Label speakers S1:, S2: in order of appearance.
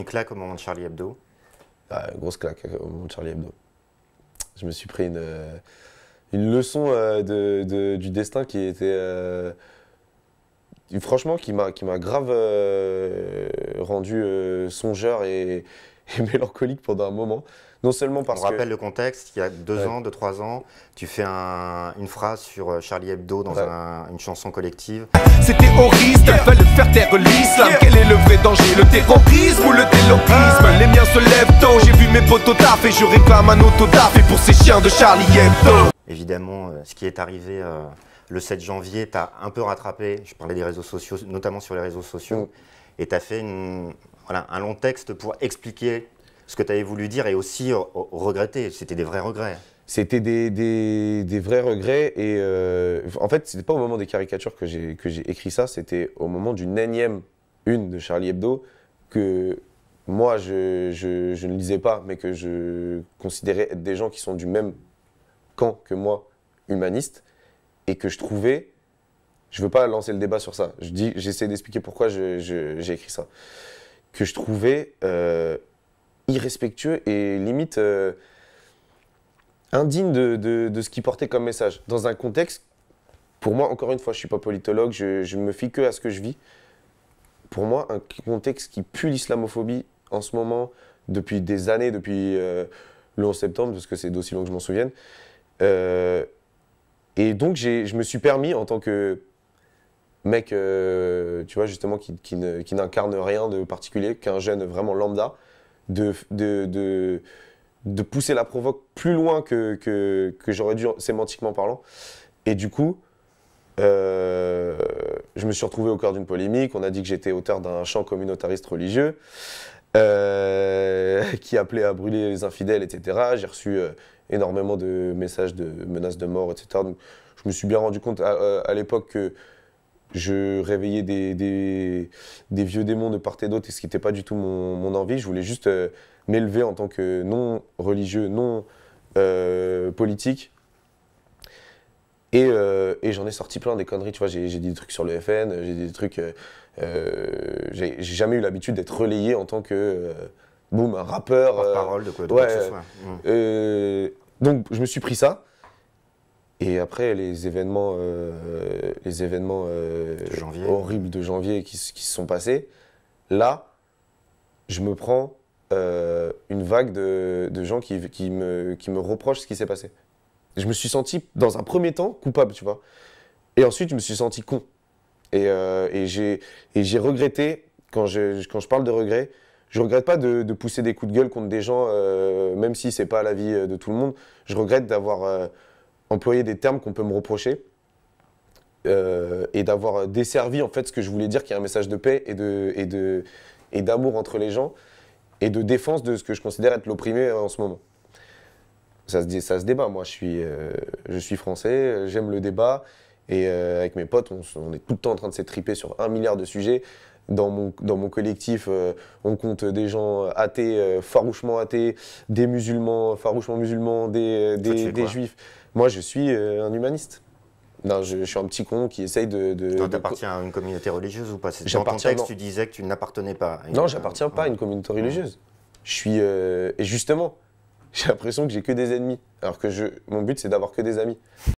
S1: une claque au moment de Charlie Hebdo?
S2: Ah, grosse claque au moment de Charlie Hebdo. Je me suis pris une leçon du destin qui était franchement qui m'a grave rendu songeur et mélancolique pendant un moment. Non seulement parce
S1: On
S2: que
S1: rappelle le contexte, il y a 2
S2: ouais.
S1: ans, 3 ans, tu fais une phrase sur Charlie Hebdo dans
S2: Ouais.
S1: une chanson collective.
S3: Ces terroristes veulent faire taire l'islam. Quel est le vrai danger, le terrorisme ou le terrorisme? Les miens se lèvent tôt, j'ai vu mes potos taf et je réclame un autodaf. Et pour ces chiens de Charlie Hebdo.
S1: Évidemment, ce qui est arrivé le 7 janvier, tu as un peu rattrapé, je parlais des réseaux sociaux, notamment sur les réseaux sociaux, et tu as fait un long texte pour expliquer ce que tu avais voulu dire et aussi regretter. C'était des vrais regrets.
S2: C'était des vrais regrets et en fait, c'était pas au moment des caricatures que j'ai écrit ça, c'était au moment d'une énième une de Charlie Hebdo que moi je ne lisais pas, mais que je considérais être des gens qui sont du même camp que moi, humanistes, et que je trouvais, je veux pas lancer le débat sur ça, j'essaie d'expliquer pourquoi j'ai écrit ça, que je trouvais irrespectueux et limite indigne de ce qu'il portait comme message. Dans un contexte, pour moi, encore une fois, je ne suis pas politologue, je me fie que à ce que je vis. Pour moi, un contexte qui pue l'islamophobie en ce moment, depuis des années, depuis le 11 septembre, parce que c'est d'aussi long que je m'en souvienne. Et donc, je me suis permis, en tant que mec, tu vois, justement, qui n'incarne rien de particulier, qu'un jeune vraiment lambda, de pousser la provoque plus loin que j'aurais dû sémantiquement parlant. Et du coup, je me suis retrouvé au cœur d'une polémique. On a dit que j'étais auteur d'un chant communautariste religieux qui appelait à brûler les infidèles, etc. J'ai reçu énormément de messages de menaces de mort, etc. Donc, je me suis bien rendu compte à l'époque que je réveillais des vieux démons de part et d'autre, et ce qui n'était pas du tout mon envie. Je voulais juste m'élever en tant que non religieux, non politique. Et j'en ai sorti plein des conneries, tu vois, j'ai dit des trucs sur le FN, j'ai dit des trucs... j'ai jamais eu l'habitude d'être relayé en tant que... boum, un rappeur...
S1: Porte-parole de quoi que ce soit.
S2: Donc je me suis pris ça. Et après, les événements horribles de janvier qui se sont passés, là, je me prends une vague de gens qui me reprochent ce qui s'est passé. Je me suis senti, dans un premier temps, coupable, tu vois. Et ensuite, je me suis senti con. Et j'ai regretté, quand je parle de regret, je regrette pas de pousser des coups de gueule contre des gens, même si c'est pas l'avis de tout le monde. Je regrette d'avoir employé des termes qu'on peut me reprocher et d'avoir desservi en fait ce que je voulais dire, qui est un message de paix et d'amour entre les gens et de défense de ce que je considère être l'opprimé en ce moment. Ça se débat. Moi, je suis français, j'aime le débat et avec mes potes, on est tout le temps en train de s'étriper sur 1 milliard de sujets. Dans mon collectif, on compte des gens athées, farouchement athées, des musulmans, farouchement musulmans, des juifs. Moi, je suis un humaniste. Non, je suis un petit con qui essaye de...
S1: Toi, t'appartiens à une communauté religieuse ou pas? Dans ton texte, tu disais que tu n'appartenais pas.
S2: Non, j'appartiens pas à une communauté religieuse. Je suis... et justement, j'ai l'impression que j'ai que des ennemis. Alors que mon but, c'est d'avoir que des amis.